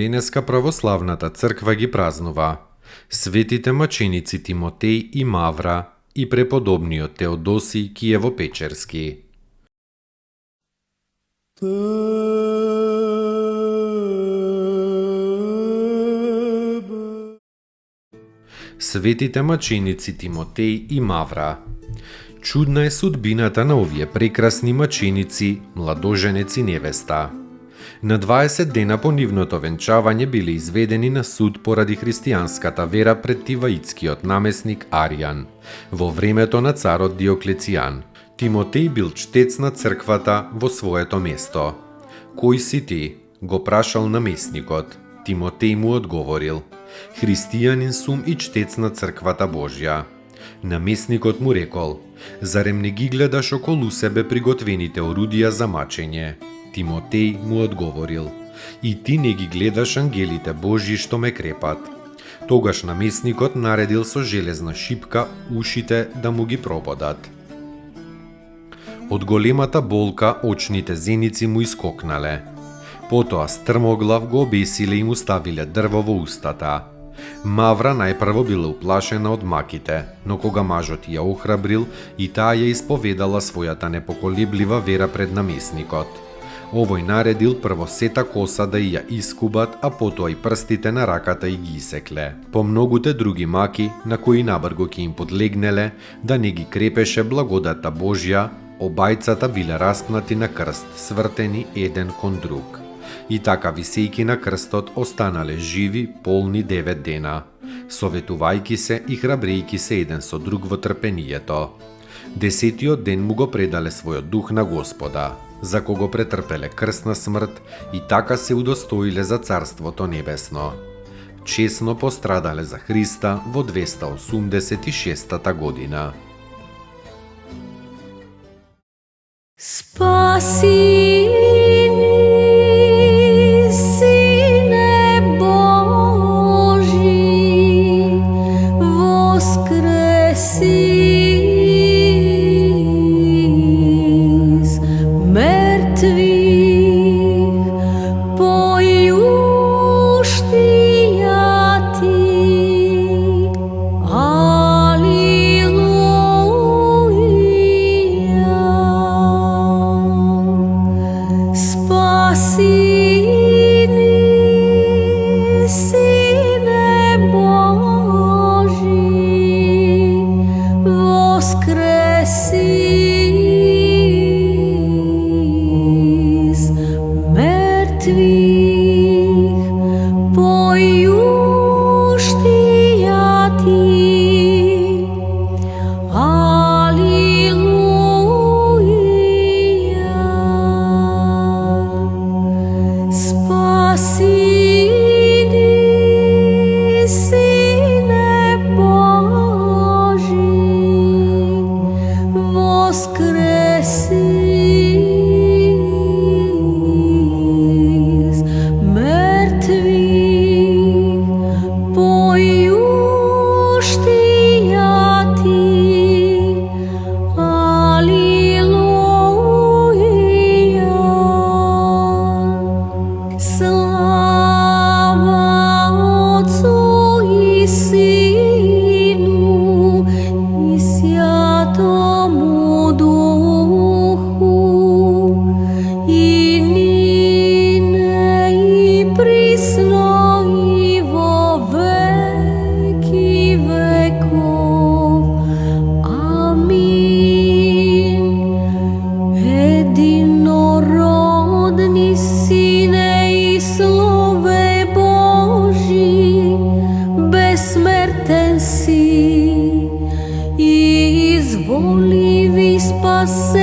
Денеска православната црква ги празнува светите маченици Тимотеј и Мавра и преподобниот Теодосиј Киево-Печерски. Светите маченици Тимотеј и Мавра. Чудна е судбината на овие прекрасни маченици, младоженец и невеста. На 20 дена по нивното венчавање биле изведени на суд поради христијанската вера пред тиваитскиот намесник Аријан, во времето на царот Диоклецијан. Тимотеј бил чтец на црквата во своето место. Кој си ти? Го прашал намесникот. Тимотеј му одговорил: христијанин сум и чтец на црквата Божја. Намесникот му рекол: зарем не ги гледаш околу себе приготвените орудија за мачење? Тимотеј му одговорил: и ти не ги гледаш ангелите Божји што ме крепат. Тогаш намесникот наредил со железна шипка ушите да му ги прободат. Од големата болка очните зеници му искокнале. Потоа стрмоглав го обесиле и му ставиле дрво во устата. Мавра најпрво била уплашена од маките, но кога мажот ја охрабрил и таа ја исповедала својата непоколеблива вера пред намесникот. Овој наредил прво сета коса да ја искубат, а потоа и прстите на раката и ги исекле. По многуте други маки, на кои набрго ќе им подлегнеле, да не ги крепеше благодата Божја, обајцата биле распнати на крст, свртени еден кон друг. И така висејки на крстот останале живи полни 9 дена, советувајки се и храбрејки се еден со друг во трпението. 10-тиот ден му го предале својот дух на Господа, за кого претрпеле крсна смрт и така се удостоиле за Царството Небесно. Чесно пострадале за Христа во 286 година. Спаси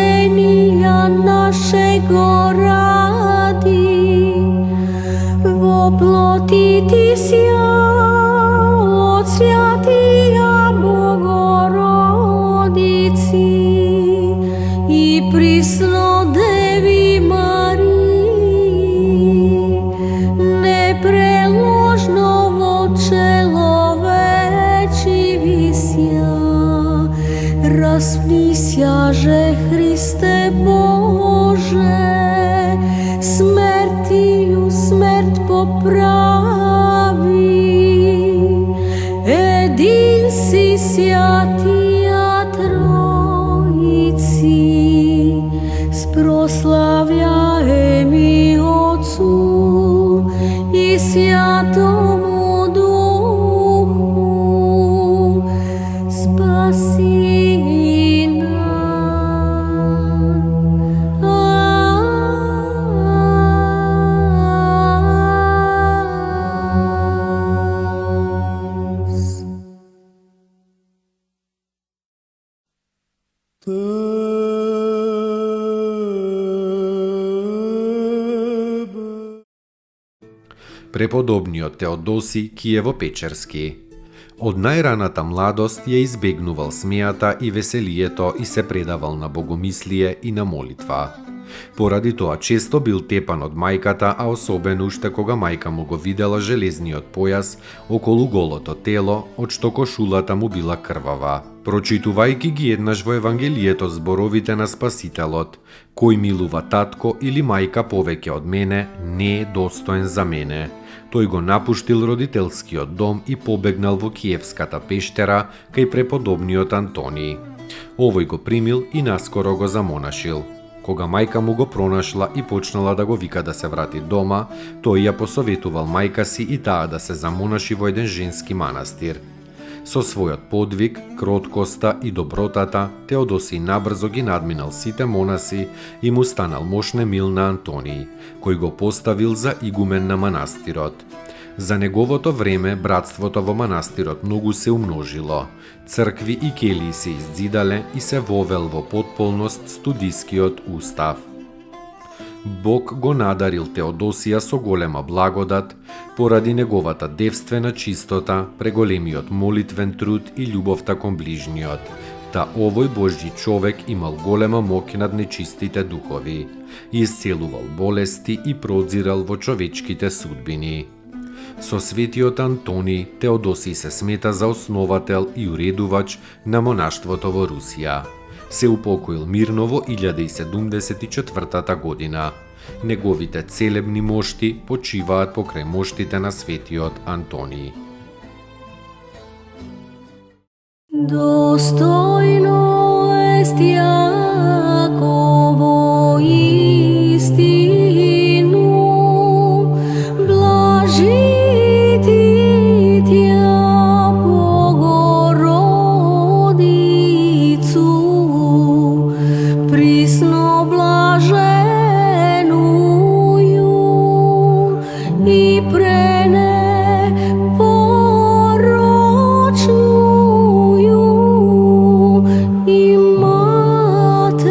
спасенија нашего ради, во плоти ти сја од свјатија Богородици и присно Деви Марии, непреложно во человечи висја, распнисјаже Христе Боже, смертију смрт поправи, един си свјатија Тројци, спрославјаеми Отцу и Свјатому Духу, спаси Преподобниот Теодосиј Киево-Печерски. Од најраната младост ја избегнувал смејата и веселието и се предавал на богомислие и на молитва. Поради тоа често бил тепан од мајката, а особено уште кога мајка му го видела железниот појас околу голото тело, од што кошулата му била крвава. Прочитувајќи ги еднаш во Евангелието зборовите на Спасителот: "Кој милува татко или мајка повеќе од мене, не е достоен за мене." Тој го напуштил родителскиот дом и побегнал во Киевската пештера кај преподобниот Антониј. Овој го примил и наскоро го замонашил. Кога мајка му го пронашла и почнала да го вика да се врати дома, тој ја посоветувал мајка си и таа да се замонаши во еден женски манастир. Со својот подвиг, кроткоста и добротата, Теодосиј набрзо ги надминал сите монаси и му станал мошнемил на Антониј, кој го поставил за игумен на манастирот. За неговото време братството во манастирот многу се умножило. Цркви и келии се иззидале и се вовел во потполност студискиот устав. Бог го надарил Теодосија со голема благодат поради неговата девствена чистота, преголемиот молитвен труд и љубовта кон ближниот. Та овој Божји човек имал голема моќ над нечистите духови, исцелувал болести и продзирал во човечките судбини. Со светиот Антониј, Теодосиј се смета за основател и уредувач на монаштвото во Русија. Се упокоил мирно во 1074 година. Неговите целебни мошти почиваат покрај моштите на светиот Антониј. Достојно ест Јаково истину, блажи и мати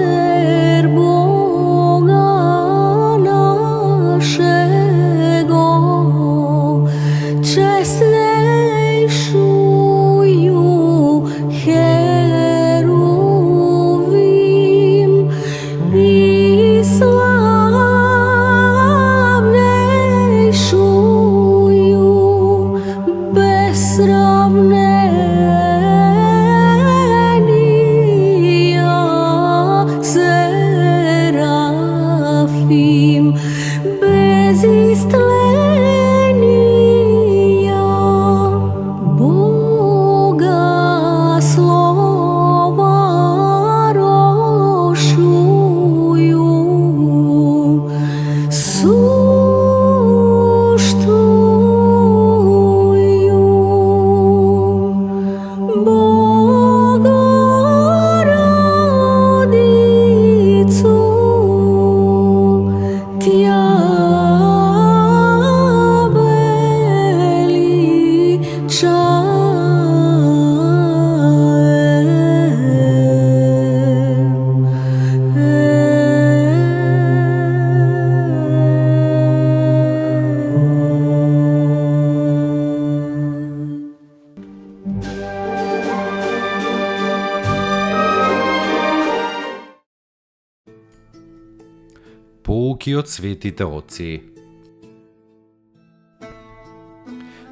Поуки од светите оци.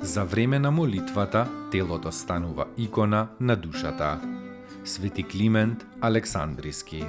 За време на молитвата, телото станува икона на душата. Свети Климент Александриски.